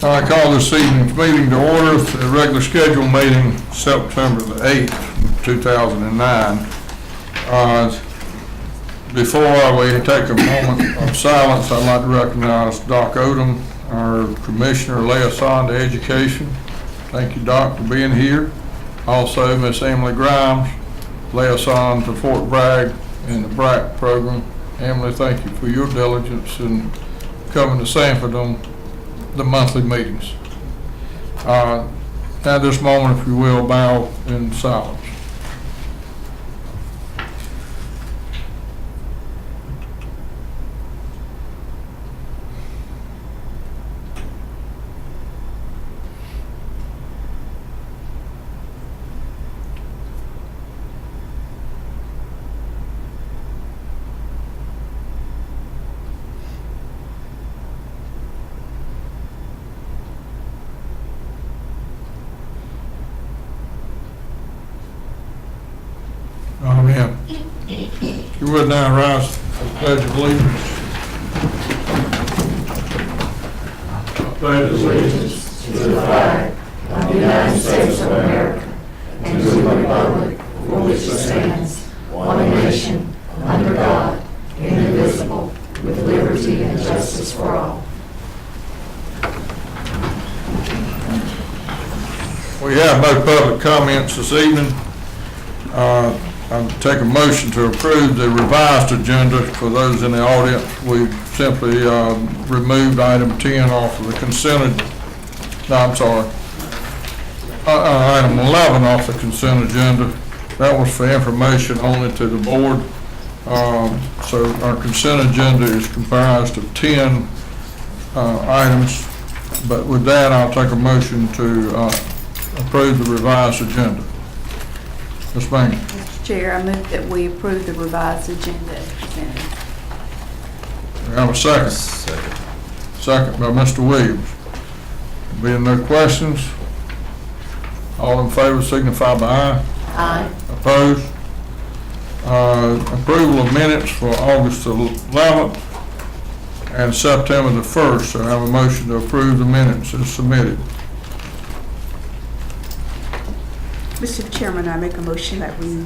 I call this evening's meeting to order. The regular scheduled meeting, September the 8th, 2009. Before we take a moment of silence, I'd like to recognize Doc Odom, our Commissioner liaison to Education. Thank you, Doc, for being here. Also, Miss Emily Grimes, liaison to Fort Bragg in the BRAC program. Emily, thank you for your diligence in coming to Sanford on the monthly meetings. At this moment, if you will, bow in silence. Amen. If you would now rise for the Pledge of Allegiance. I pledge allegiance to the flag of the United States of America and to the republic for which it stands, one nation, under God, indivisible, with liberty and justice for all. We have no public comments this evening. I'll take a motion to approve the revised agenda. For those in the audience, we simply removed item 10 off of the consent. Item 11 off the consent agenda. That was for information only to the board. So our consent agenda is comprised of 10 items. But with that, I'll take a motion to approve the revised agenda. Ms. Banger. Mr. Chair, I move that we approve the revised agenda as presented. We have a second. Second by Mr. Williams. Being no questions, all in favor signify by aye. Aye. Opposed? Approval of minutes for August 11th and September the 1st. So I have a motion to approve the minutes as submitted. Mr. Chairman, I make a motion that we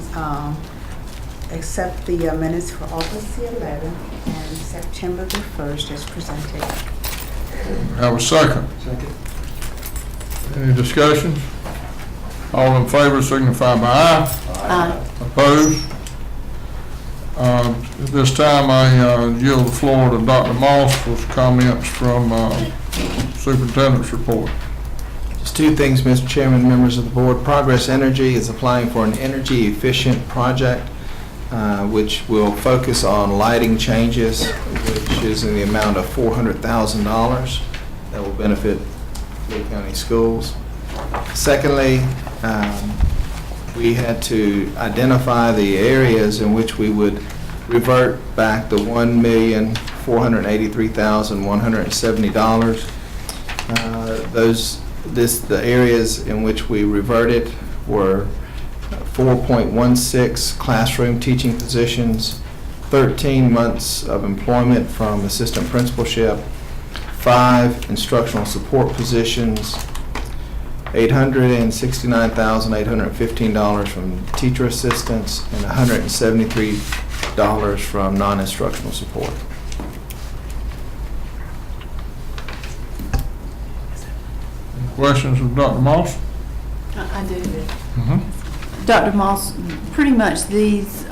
accept the minutes for August the 11th and September the 1st as presented. Have a second. Second. Any discussion? All in favor signify by aye. Aye. Opposed? At this time, I yield the floor to Dr. Moss for comments from Superintendent's report. Just two things, Mr. Chairman, members of the board. Progress Energy is applying for an energy efficient project which will focus on lighting changes, which is in the amount of $400,000 that will benefit Lee County schools. Secondly, we had to identify the areas in which we would revert back the $1,483,170. The areas in which we reverted were 4.16 classroom teaching positions, 13 months of employment from assistant principalship, 5 instructional support positions, $869,815 from teacher assistants, and $173 from non-instructional support. Questions of Dr. Moss? I do. Dr. Moss, pretty much these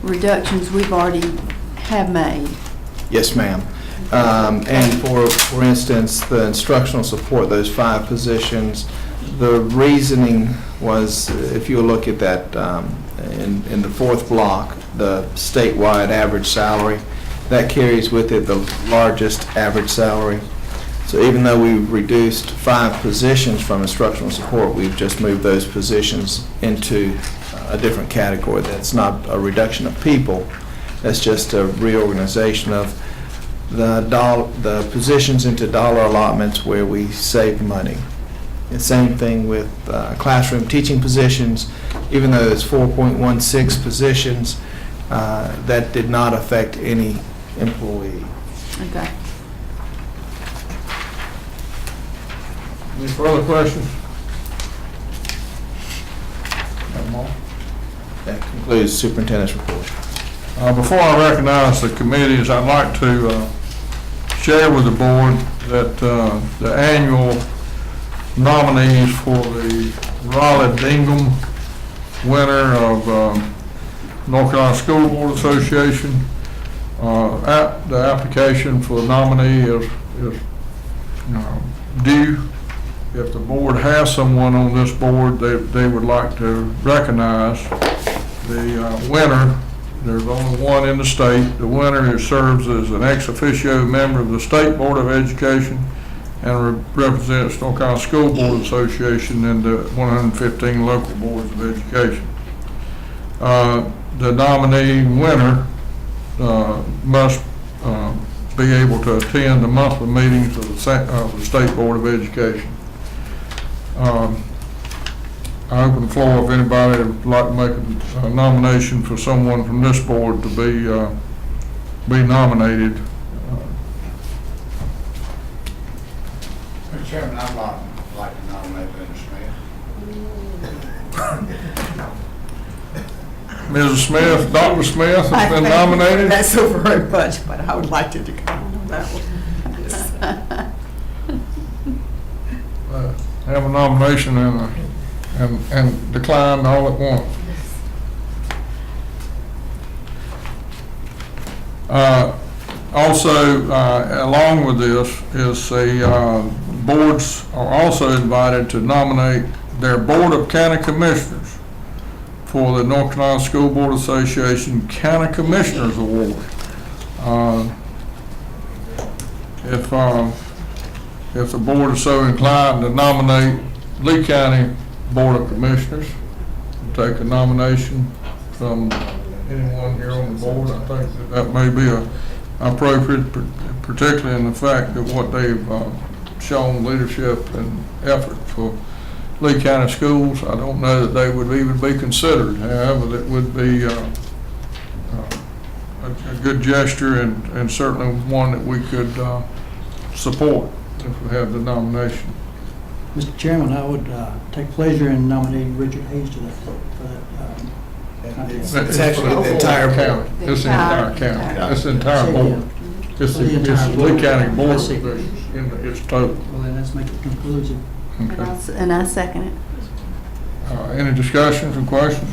reductions we've already have made. Yes, ma'am. And for instance, the instructional support, those 5 positions, the reasoning was, if you look at that in the 4th block, the statewide average salary, that carries with it the largest average salary. So even though we reduced 5 positions from instructional support, we've just moved those positions into a different category. That's not a reduction of people. That's just a reorganization of the positions into dollar allotments where we save money. The same thing with classroom teaching positions. Even though it's 4.16 positions, that did not affect any employee. Okay. Any further questions? No more? That concludes superintendent's report. Before I recognize the committees, I'd like to share with the board that the annual nominees for the Raleigh Bingham winner of North Carolina School Board Association, the application for the nominee is due. If the board has someone on this board they would like to recognize the winner, there's only one in the state. The winner serves as an ex officio member of the State Board of Education and represents North Carolina School Board Association and the 115 local boards of education. The nominee winner must be able to attend the monthly meetings of the State Board of Education. I open the floor if anybody would like to make a nomination for someone from this board to be nominated. Mr. Chairman, I'd like to nominate Linda Smith. Mrs. Smith, Dr. Smith has been nominated. That's so very much, but I would like to come on that one. Have a nomination and decline all at once. Also, along with this is boards are also invited to nominate their Board of County Commissioners for the North Carolina School Board Association County Commissioners Award. If the board is so inclined to nominate Lee County Board of Commissioners, we'll take a nomination from anyone here on the board. I think that may be appropriate, particularly in the fact that what they've shown leadership and effort for Lee County schools. I don't know that they would even be considered. However, it would be a good gesture and certainly one that we could support if we have the nomination. Mr. Chairman, I would take pleasure in nominating Richard Hayes to that, for that contest. It's actually the entire county. It's the entire county. It's the entire board. It's the Lee County Board. It's total. Well, then let's make it conclusive. Okay. And I second it. Any discussions or questions?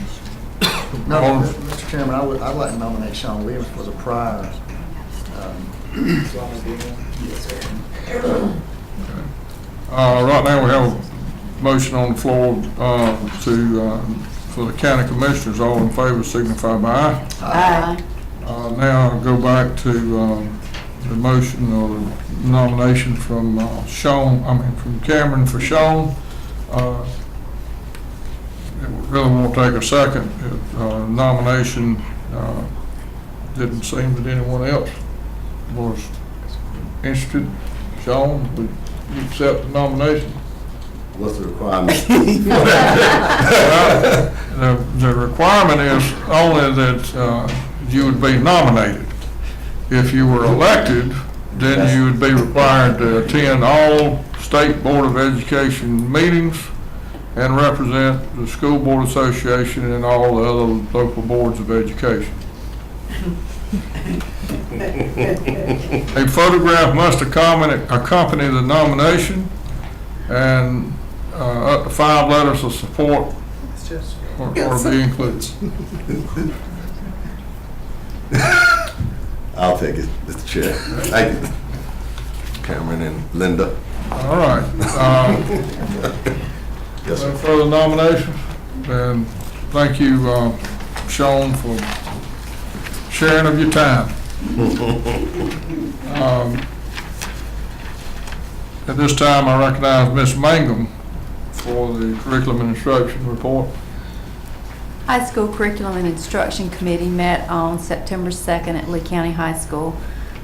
No, All- Mr. Chairman, I'd like to nominate Sean Williams for the prior. Right now, we have a motion on the floor for the county commissioners. All in favor signify by aye. Aye. Now I'll go back to the motion or the nomination from from Cameron for Sean. It really won't take a second. Nomination didn't seem that anyone else was interested. Sean, would you accept the nomination? What's the requirement? The requirement is only that you would be nominated. If you were elected, then you would be required to attend all State Board of Education meetings and represent the School Board Association and all the other local boards of education. A photograph must accompany the nomination, and up to 5 letters of support or be included. I'll take it, Mr. Chair. Thank you. Cameron and Linda. All right. Yes, No sir. further nominations? And thank you, Sean, for sharing of your time. At this time, I recognize Ms. Mangum for the Curriculum and Instruction report. High School Curriculum and Instruction Committee met on September 2nd at Lee County High School.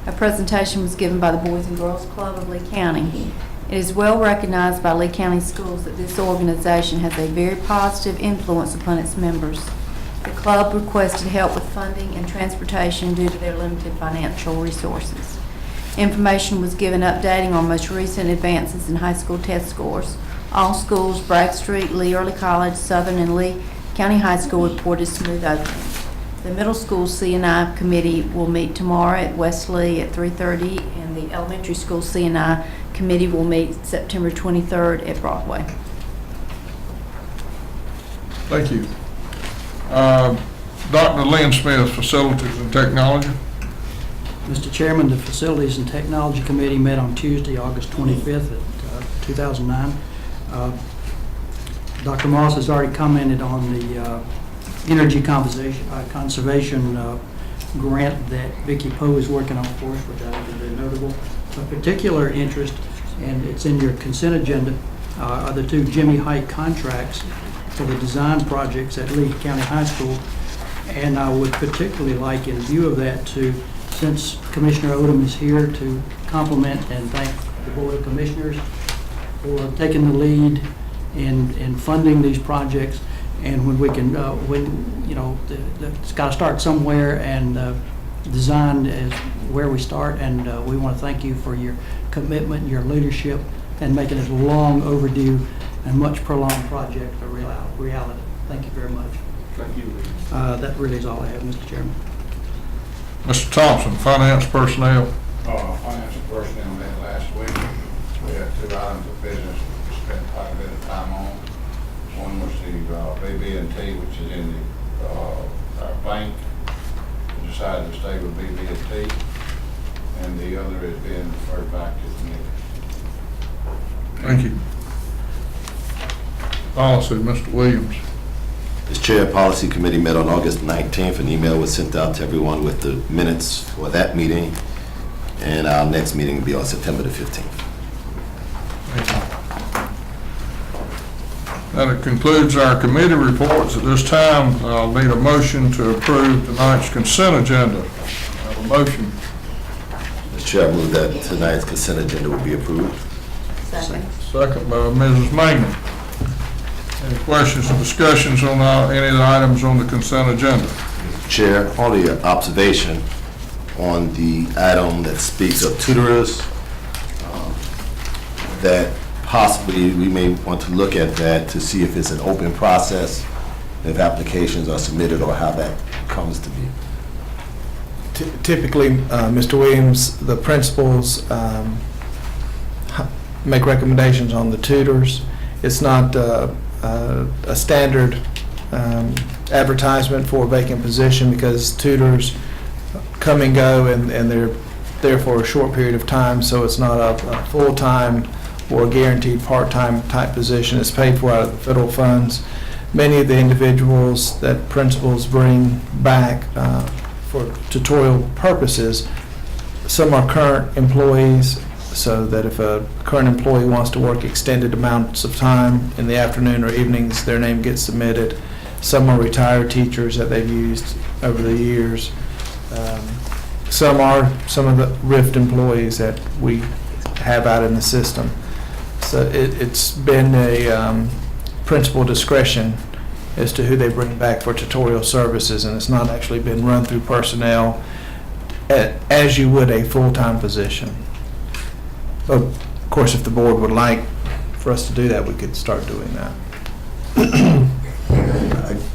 A presentation was given by the Boys and Girls Club of Lee County. It is well recognized by Lee County schools that this organization has a very positive influence upon its members. The club requested help with funding and transportation due to their limited financial resources. Information was given updating on most recent advances in high school test scores. All schools, Bragg Street, Lee Early College, Southern, and Lee County High School reported smooth opening. The middle school C&I committee will meet tomorrow at Wesley at 3:30, and the elementary school C&I committee will meet September 23rd at Broadway. Thank you. Dr. Lynn Smith, Facilities and Technology. Mr. Chairman, the Facilities and Technology Committee met on Tuesday, August 25th at 2009. Dr. Moss has already commented on the energy conservation grant that Vicki Poe is working on for us, which I think is very notable. Of particular interest, and it's in your consent agenda, are the two Jimmy Height contracts for the design projects at Lee County High School. And I would particularly like, in view of that, to, since Commissioner Odom is here, to compliment and thank the Board of Commissioners for taking the lead in funding these projects. And when we can, it's got to start somewhere, and design is where we start. And we want to thank you for your commitment and your leadership and making this long overdue and much prolonged project a reality. Thank you very much. Thank you. That really is all I have, Mr. Chairman. Mr. Thompson, Finance Personnel. Financial personnel met last week. We had 2 items of business we spent quite a bit of time on. One was the BB&T, which is in our bank. We decided to stay with BB&T, and the other is being referred back to the committee. Thank you. Policy, Mr. Williams. As Chair, Policy Committee met on August 19th. An email was sent out to everyone with the minutes for that meeting, and our next meeting will be on September the 15th. Thank you. That concludes our committee reports. At this time, I'll need a motion to approve tonight's consent agenda. I have a motion. As Chair, I move that tonight's consent agenda will be approved. Second. Second by Mrs. Mangan. Any questions or discussions on any of the items on the consent agenda? Chair, only an observation on the item that speaks of tutorers, that possibly we may want to look at that to see if it's an open process, if applications are submitted, or how that comes to be. Typically, Mr. Williams, the principals make recommendations on the tutors. It's not a standard advertisement for a vacant position, because tutors come and go, and they're there for a short period of time, so it's not a full-time or a guaranteed part-time type position. It's paid for out of the federal funds. Many of the individuals that principals bring back for tutorial purposes, some are current employees, so that if a current employee wants to work extended amounts of time in the afternoon or evenings, their name gets submitted. Some are retired teachers that they've used over the years. Some are some of the RIFT employees that we have out in the system. So it's been a principal discretion as to who they bring back for tutorial services, and it's not actually been run through personnel as you would a full-time position. Of course, if the board would like for us to do that, we could start doing that.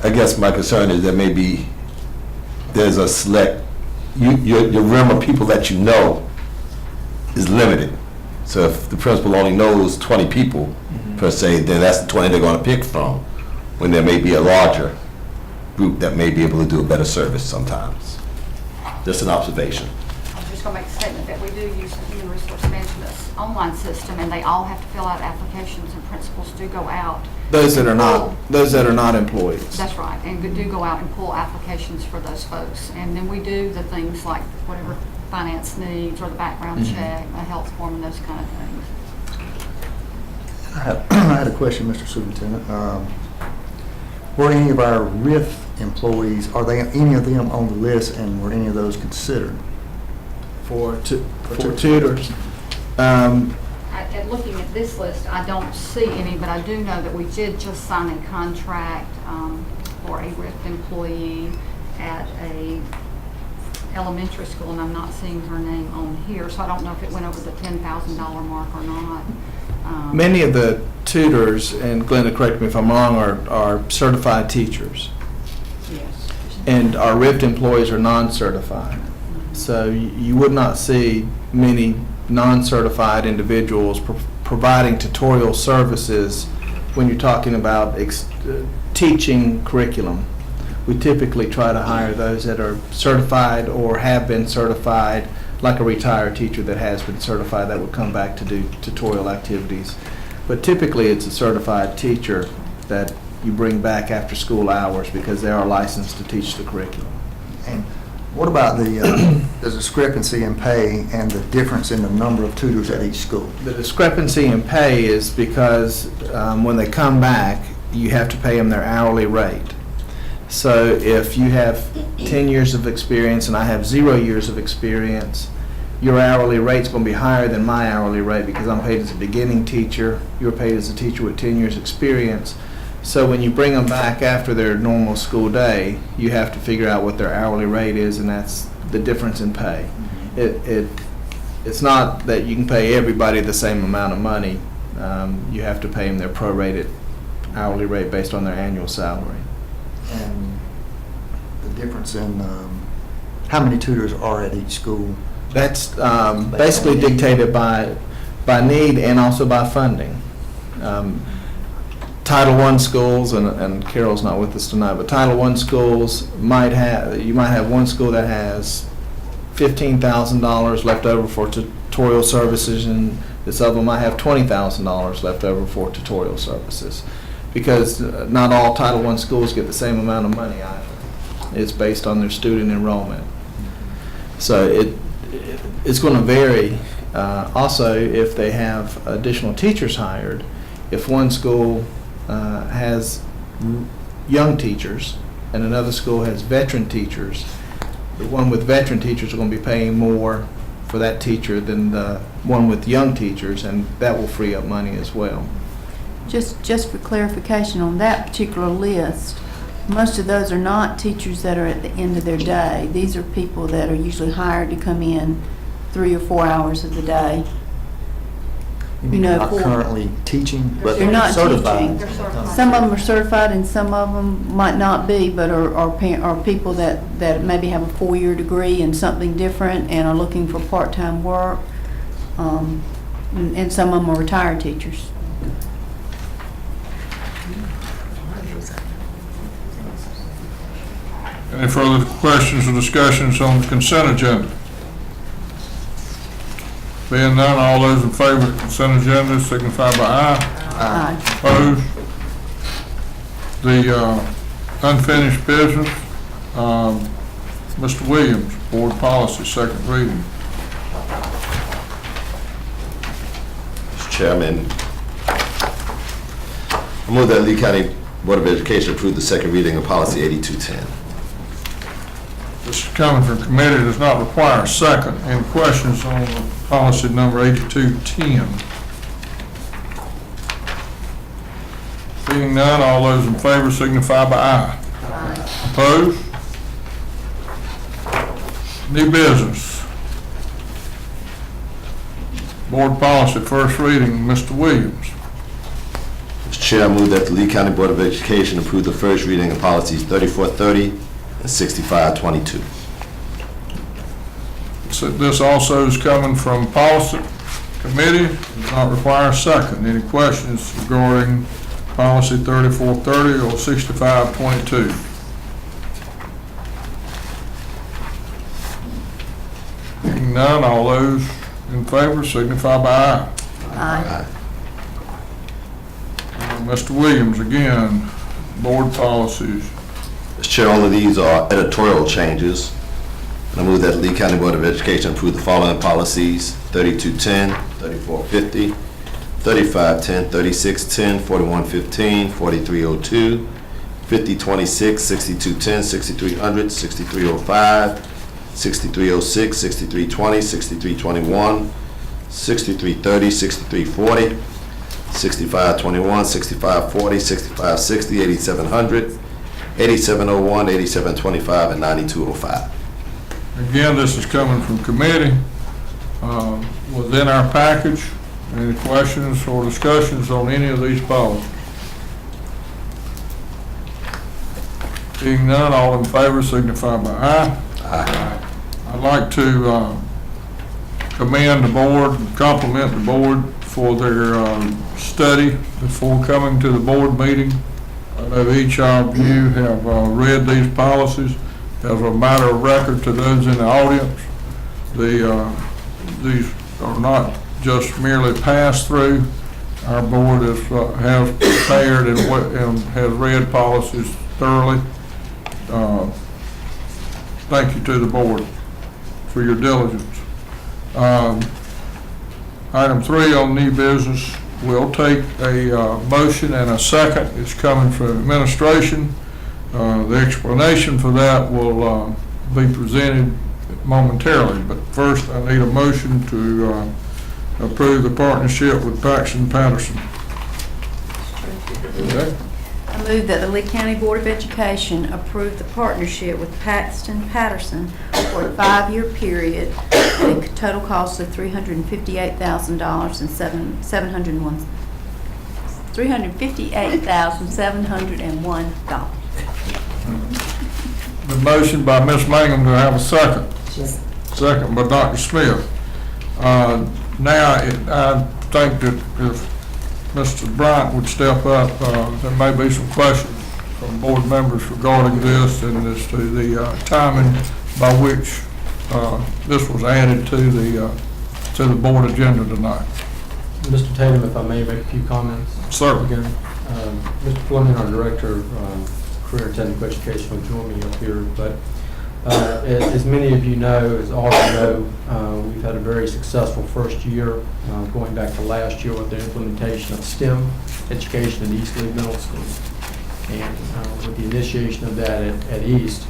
I guess my concern is that maybe there's a select, your realm of people that you know is limited. So if the principal only knows 20 people per se, then that's the 20 they're going to pick from, when there may be a larger group that may be able to do a better service sometimes. Just an observation. I'm just going to make a statement that we do use the Human Resource Management's online system, and they all have to fill out applications, and principals do go out. Those that are not employees. That's right, and do go out and pull applications for those folks. And then we do the things like whatever finance needs, or the background check, a health form, and those kind of things. I had a question, Mr. Superintendent. Were any of our RIF employees, are they any of them on the list, and were any of those considered? For tutors. Looking at this list, I don't see any, but I do know that we did just sign a contract for a RIF employee at a elementary school, and I'm not seeing her name on here, so I don't know if it went over the $10,000 mark or not. Many of the tutors, and Glenda, correct me if I'm wrong, are certified teachers. Yes. And our RIFT employees are non-certified. So you would not see many non-certified individuals providing tutorial services when you're talking about teaching curriculum. We typically try to hire those that are certified or have been certified, like a retired teacher that has been certified that would come back to do tutorial activities. But typically it's a certified teacher that you bring back after school hours because they are licensed to teach the curriculum. And what about the discrepancy in pay and the difference in the number of tutors at each school? The discrepancy in pay is because when they come back, you have to pay them their hourly rate. So if you have 10 years of experience and I have 0 years of experience, your hourly rate's going to be higher than my hourly rate because I'm paid as a beginning teacher, you're paid as a teacher with 10 years experience. So when you bring them back after their normal school day, you have to figure out what their hourly rate is, and that's the difference in pay. It's not that you can pay everybody the same amount of money. You have to pay them their prorated hourly rate based on their annual salary. And the difference in how many tutors are at each school? That's basically dictated by need and also by funding. Title I schools, and Carol's not with us tonight, but Title I schools you might have one school that has $15,000 left over for tutorial services, and this other one might have $20,000 left over for tutorial services. Because not all Title I schools get the same amount of money either. It's based on their student enrollment. So it's going to vary. Also, if they have additional teachers hired, if one school has young teachers and another school has veteran teachers, the one with veteran teachers are going to be paying more for that teacher than the one with young teachers, and that will free up money as well. Just for clarification on that particular list, most of those are not teachers that are at the end of their day. These are people that are usually hired to come in 3 or 4 hours of the day. Not currently teaching, but They're not certified. teaching. Some of them are certified and some of them might not be, but are people that maybe have a 4-year degree in something different and are looking for part-time work. And some of them are retired teachers. Any further questions or discussions on the consent agenda? Being none, all those in favor of the consent agenda signify by aye. Aye. Opposed? The unfinished business, Mr. Williams, Board Policy, second reading. Mr. Chairman, I move that Lee County Board of Education approve the second reading of Policy 8210. This is coming from committee, does not require a second. Any questions on policy number 8210? Seeing none, all those in favor signify by aye. Aye. Opposed? New business. Board Policy, first reading, Mr. Williams. Mr. Chair, I move that the Lee County Board of Education approve the first reading of Policies 3430 and 6522. So this also is coming from Policy Committee, does not require a second. Any questions regarding Policy 3430 or 6522? Hearing none, all those in favor signify by aye. Aye. Mr. Williams, again, Board Policies. Mr. Chair, all of these are editorial changes. And I move that the Lee County Board of Education approve the following policies: 3210, 3450, 3510, 3610, 4115, 4302, 5026, 6210, 6300, 6305, 6306, 6320, 6321, 6330, 6340, 6521, 6540, 6560, 8700, 8701, 8725, and 9205. Again, this is coming from committee, within our package. Any questions or discussions on any of these policies? Being none, all in favor signify by aye. Aye. I'd like to commend the board, compliment the board for their study before coming to the board meeting. I know each of you have read these policies. As a matter of record to those in the audience, these are not just merely passed through. Our board has prepared and has read policies thoroughly. Thank you to the board for your diligence. Item 3 on new business, we'll take a motion and a second. It's coming from administration. The explanation for that will be presented momentarily, but first I need a motion to approve the partnership with Paxton Patterson. Okay. I move that the Lee County Board of Education approve the partnership with Paxton Patterson for a 5-year period at a total cost of $358,701. $358,701. The motion by Ms. Mangum, to have a second? Second by Dr. Smith. Now, I think that if Mr. Bryant would step up, there may be some questions from board members regarding this and as to the timing by which this was added to the board agenda tonight. Mr. Tatum, if I may make a few comments. Certainly. Again, Mr. Fleming, our Director of Career and Technical Education, will join me up here. But as many of you know, as all of you know, we've had a very successful first year, going back to last year with the implementation of STEM education at East Lee Middle School. And with the initiation of that at East,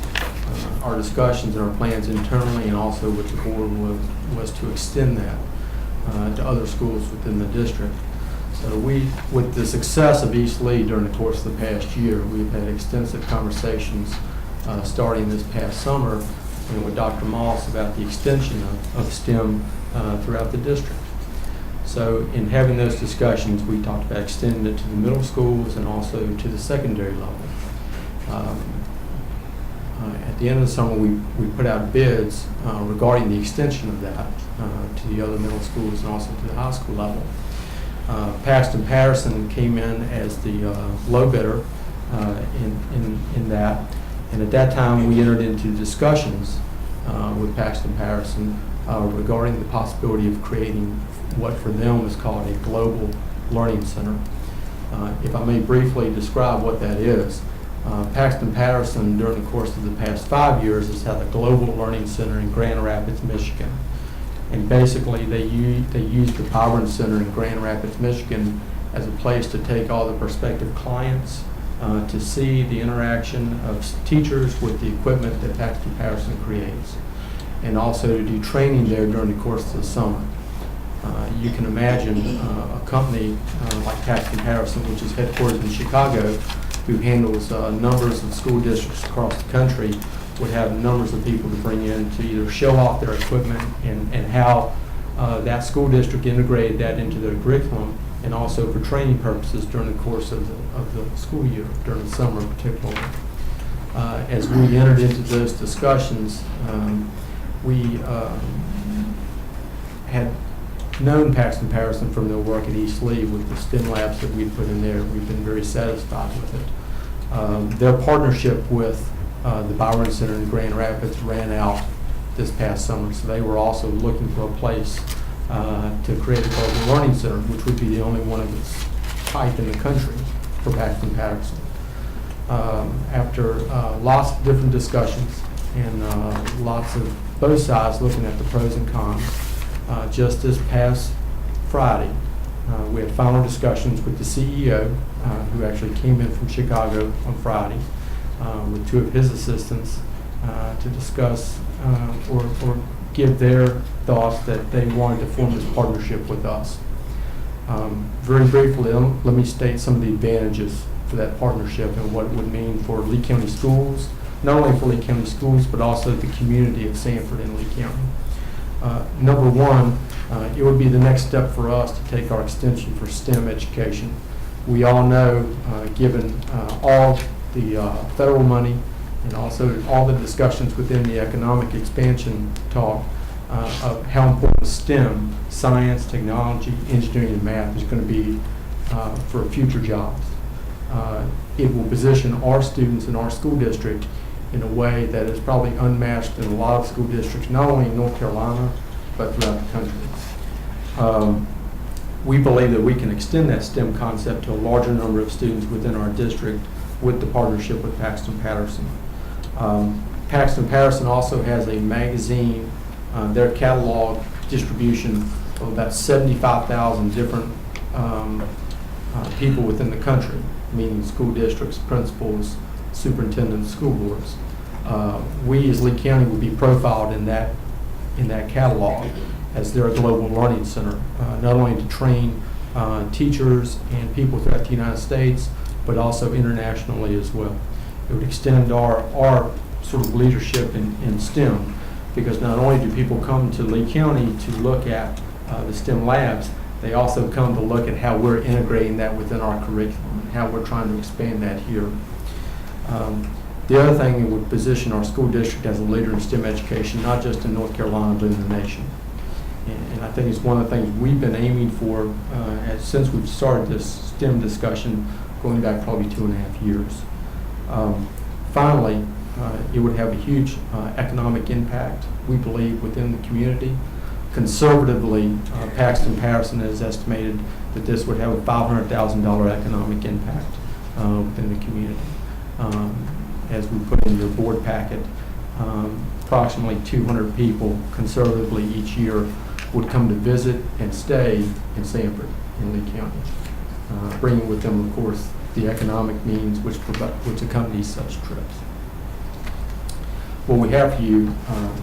our discussions and our plans internally and also with the board was to extend that to other schools within the district. So with the success of East Lee during the course of the past year, we've had extensive conversations starting this past summer with Dr. Moss about the extension of STEM throughout the district. So in having those discussions, we talked about extending it to the middle schools and also to the secondary level. At the end of the summer, we put out bids regarding the extension of that to the other middle schools and also to the high school level. Paxton Patterson came in as the low bidder in that, and at that time we entered into discussions with Paxton Patterson regarding the possibility of creating what for them is called a global learning center. If I may briefly describe what that is, Paxton Patterson during the course of the past 5 years has had a global learning center in Grand Rapids, Michigan. And basically they use the Byron Center in Grand Rapids, Michigan as a place to take all the prospective clients to see the interaction of teachers with the equipment that Paxton Patterson creates, and also to do training there during the course of the summer. You can imagine a company like Paxton Patterson, which is headquartered in Chicago, who handles numbers of school districts across the country, would have numbers of people to bring in to either show off their equipment and how that school district integrated that into their curriculum, and also for training purposes during the course of the school year, during the summer particularly. As we entered into those discussions, we had known Paxton Patterson from their work at East Lee with the STEM labs that we put in there. We've been very satisfied with it. Their partnership with the Byron Center in Grand Rapids ran out this past summer, so they were also looking for a place to create a global learning center, which would be the only one of its type in the country for Paxton Patterson. After lots of different discussions and lots of both sides looking at the pros and cons, just this past Friday, we had final discussions with the CEO, who actually came in from Chicago on Friday, with 2 of his assistants to discuss or give their thoughts that they wanted to form this partnership with us. Very briefly, let me state some of the advantages for that partnership and what it would mean for Lee County schools, not only for Lee County Schools, but also the community of Sanford and Lee County. Number one, it would be the next step for us to take our extension for STEM education. We all know, given all the federal money and also all the discussions within the economic expansion talk of how important STEM, science, technology, engineering, and math is going to be for future jobs. It will position our students in our school district in a way that is probably unmatched in a lot of school districts, not only in North Carolina, but throughout the country. We believe that we can extend that STEM concept to a larger number of students within our district with the partnership with Paxton Patterson. Paxton Patterson also has a magazine, their catalog distribution of about 75,000 different people within the country, meaning school districts, principals, superintendents, school boards. We as Lee County would be profiled in that catalog as they're a global learning center, not only to train teachers and people throughout the United States, but also internationally as well. It would extend our sort of leadership in STEM, because not only do people come to Lee County to look at the STEM labs, they also come to look at how we're integrating that within our curriculum and how we're trying to expand that here. The other thing, it would position our school district as a leader in STEM education, not just in North Carolina, but in the nation. And I think it's one of the things we've been aiming for since we've started this STEM discussion, going back probably 2.5 years. Finally, it would have a huge economic impact, we believe, within the community. Conservatively, Paxton Patterson has estimated that this would have a $500,000 economic impact within the community. As we put in your board packet, approximately 200 people conservatively each year would come to visit and stay in Sanford in Lee County, bringing with them, of course, the economic means which accompanies such trips. What we have for you,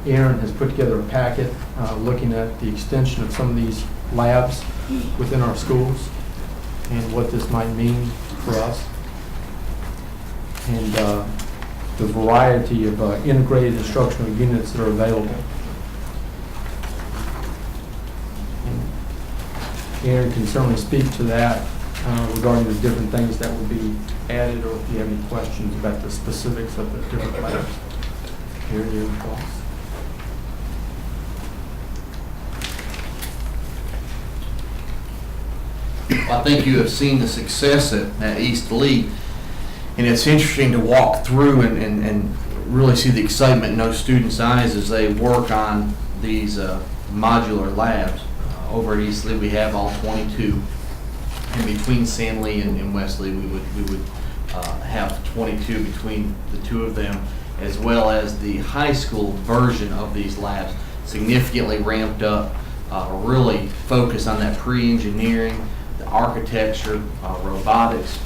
Aaron has put together a packet looking at the extension of some of these labs within our schools and what this might mean for us, and the variety of integrated instructional units that are available. And Aaron can certainly speak to that regarding the different things that would be added, or if you have any questions about the specifics of the different labs. Aaron, your thoughts? I think you have seen the success at East Lee, and it's interesting to walk through and really see the excitement in those students' eyes as they work on these modular labs. Over at East Lee, we have all 22, and between San Lee and West Lee, we would have 22 between the two of them, as well as the high school version of these labs, significantly ramped up, really focused on that pre-engineering, the architecture, robotics,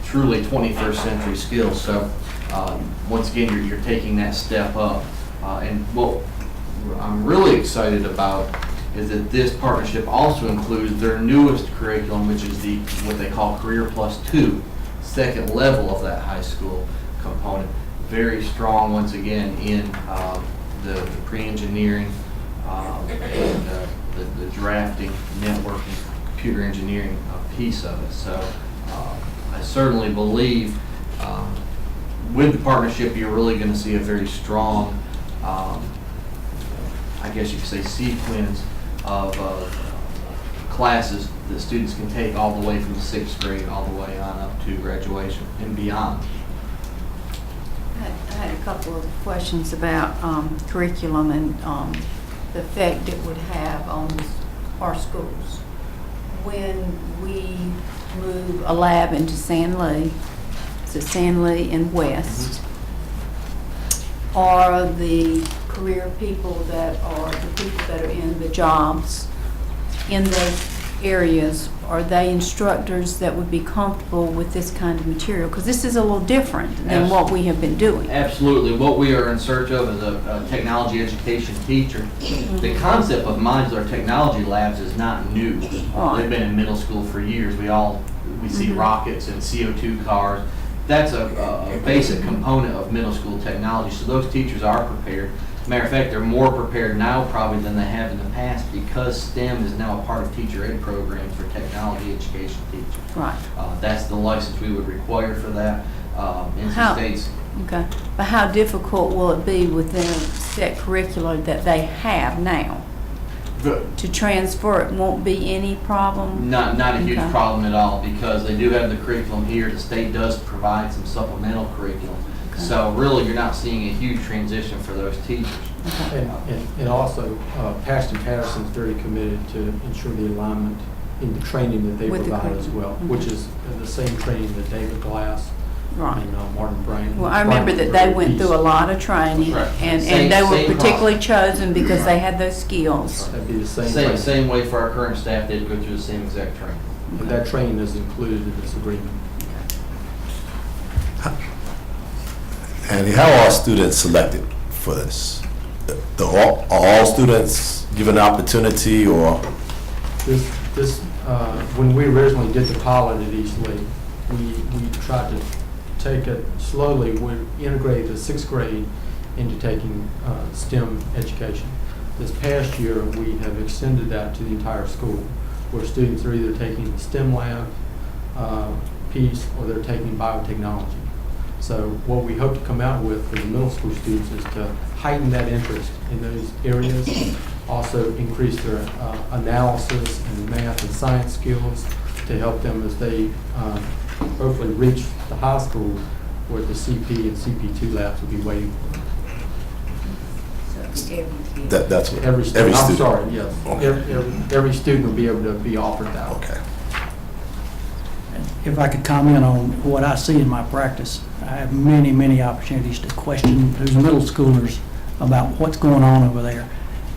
truly 21st century skills. So once again, you're taking that step up. And what I'm really excited about is that this partnership also includes their newest curriculum, which is what they call Career Plus 2, second level of that high school component. Very strong, once again, in the pre-engineering and the drafting, networking, computer engineering piece of it. So I certainly believe with the partnership, you're really going to see a very strong, I guess you could say, sequence of classes that students can take all the way from the 6th grade all the way on up to graduation and beyond. I had a couple of questions about curriculum and the effect it would have on our schools. When we move a lab into San Lee and West, are the career people that are the people that are in the jobs in those areas, are they instructors that would be comfortable with this kind of material? Because this is a little different than what we have been doing. Absolutely. What we are in search of is a technology education teacher. The concept of modular technology labs is not new. They've been in middle school for years. We see rockets and CO2 cars, That's a basic component of middle school technology, so those teachers are prepared. Matter of fact, they're more prepared now probably than they have in the past because STEM is now a part of teacher ed programs for technology education teachers. Right. That's the license we would require for that. NC How- State's Okay. But how difficult will it be within set curriculum that they have now? To transfer it won't be any problem? not a huge Okay. problem at all because they do have the curriculum here. The state does provide some supplemental curriculum. Okay. So really, you're not seeing a huge transition for those teachers. And also, Pastor Patterson's very committed to ensure the alignment in the training that they With the provide as curriculum. well, which is the same training that David Glass Right. and Martin Brain. Well, I remember that they went through a lot of training, Right. and Same- they were same particularly chosen because they had those skills. That'd be the same training. Same way for our current staff, they'd go through the same exact training. And that training is included in this agreement. Andy, how are students selected for this? Are all students given an opportunity, or? When we originally did the pilot at East Lee, we tried to take it slowly. We integrated the 6th grade into taking STEM education. This past year, we have extended that to the entire school, where students are either taking the STEM lab piece or they're taking biotechnology. So what we hope to come out with for the middle school students is to heighten that interest in those areas, also increase their analysis and math and science skills to help them as they hopefully reach the high school where the CP and CP2 labs will be waiting for them. That's what? Every student, I'm student? sorry, yes. Okay. Every student will be able to be offered that. Okay. If I could comment on what I see in my practice, I have many, many opportunities to question those middle schoolers about what's going on over there.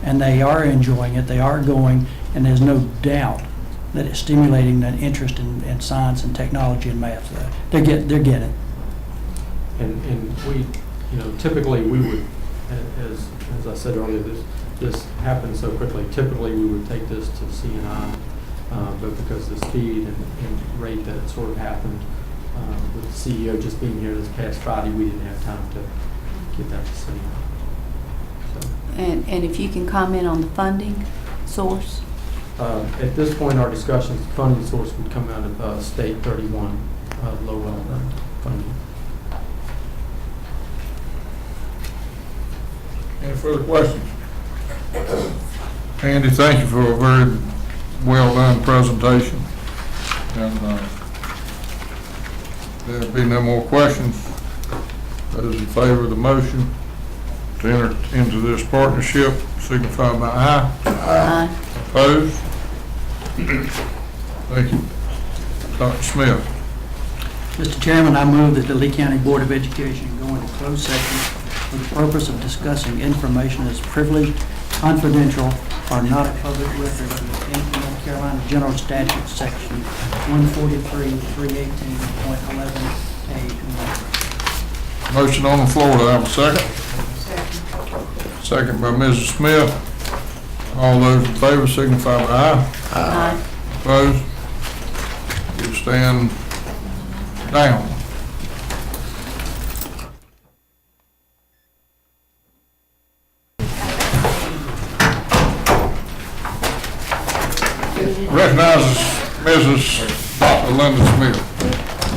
And they are enjoying it, they are going, and there's no doubt that it's stimulating an interest in science and technology and math. They're getting it. And we, typically we would, as I said earlier, this happened so quickly. Typically, we would take this to CNI, but because of the speed and rate that it sort of happened, with the CEO just being here this past Friday, we didn't have time to get that to CNI. So, And if you can comment on the funding source? at this point, our discussions, the funding source would come out of State 31 low-level funding. Any further questions? Andy, thank you for a very well-done presentation. And there'll be no more questions. Those in favor of the motion to enter into this partnership signify by aye. Aye. Opposed? Thank you. Dr. Smith. Mr. Chairman, I move that the Lee County Board of Education go into closed session for the purpose of discussing information that's privileged, confidential, or not a public record under North Carolina General Statute, Section 143, 318.11A. Motion on the floor. Do I have a second? Second by Mrs. Smith. All those in favor signify by aye. Aye. Opposed? You stand down. Recognizes Mrs. Dr. Linda Smith.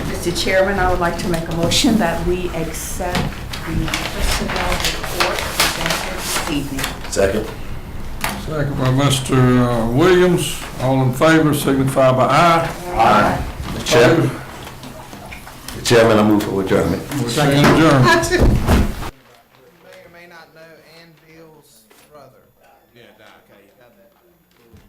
Mr. Chairman, I would like to make a motion that we accept the personnel report presented this evening. Second. Second by Mr. Williams. All in favor signify by aye. Aye. Mr. Chairman. Mr. Chairman, I move for adjournment. We stand adjourned. You may or may not know Ann Bill's brother. Yeah, Doc. Okay, you got that.